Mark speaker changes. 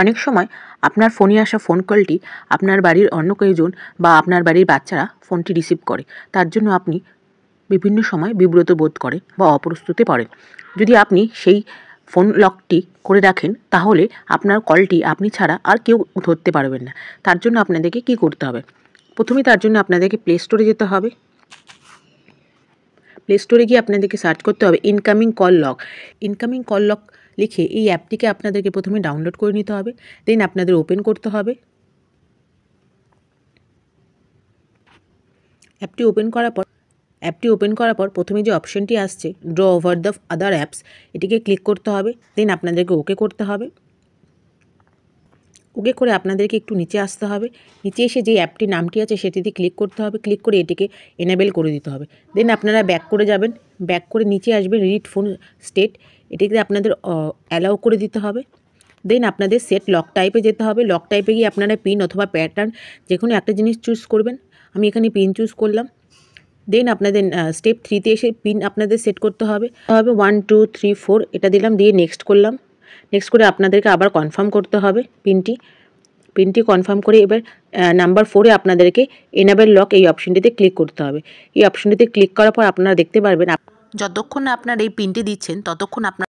Speaker 1: অনেক সময় আপনার ফোনে আসা ফোন কলটি আপনার বাড়ির অন্য কেউজন বা আপনার বাড়ির বাচ্চারা ফোনটি রিসিভ করে। তার জন্য আপনি বিভিন্ন সময় বিব্রত বোধ করেন বা অপ্রস্তুতে পড়েন। যদি আপনি সেই ফোন লকটি করে রাখেন তাহলে আপনার কলটি আপনি ছাড়া আর কেউ ধরতে পারবেন না। তার জন্য আপনাদেরকে কী করতে হবে? প্রথমেই তার জন্য আপনাদেরকে প্লে স্টোরে যেতে হবে। প্লে স্টোরে গিয়ে আপনাদেরকে সার্চ করতে হবে incoming call lock. Incoming call lock লিখে এই অ্যাপটিকে আপনাদেরকে প্রথমে ডাউনলোড করে নিতে হবে। দেন আপনাদের ওপেন করতে হবে। অ্যাপটি ওপেন করার পর প্রথমে যে অপশনটি আসছে draw over the other apps, এটিকে ক্লিক করতে হবে। দেন আপনাদেরকে ওকে করতে হবে। ওকে করে আপনাদেরকে একটু নিচে আসতে হবে। নিচে এসে যে অ্যাপটির নামটি আছে সেটিতে ক্লিক করতে হবে। ক্লিক করে এটিকে এনেবেল করে দিতে হবে। দেন আপনারা ব্যাক করে যাবেন। ব্যাক করে নিচে আসবেন রিড ফোন স্টেট, এটিতে আপনাদের অ্যালাউ করে দিতে হবে। দেন আপনাদের সেট লক টাইপে যেতে হবে। লক টাইপে গিয়ে আপনারা পিন অথবা প্যাটার্ন যে কোনো একটা জিনিস চুজ করবেন। আমি এখানে পিন চুজ করলাম। দেন আপনাদের স্টেপ 3তে এসে পিন আপনাদের সেট করতে হবে 1 2 3 4 এটা দিলাম, দিয়ে নেক্সট করলাম। নেক্সট করে আপনাদেরকে আবার কনফার্ম করতে হবে পিনটি কনফার্ম করে এবার নাম্বার 4-এ আপনাদেরকে এনেবল লক এই অপশনটিতে ক্লিক করতে হবে। এই অপশনটিতে ক্লিক করার পর আপনারা দেখতে পারবেন যতক্ষণ না আপনার এই পিনটি দিচ্ছেন ততক্ষণ আপনার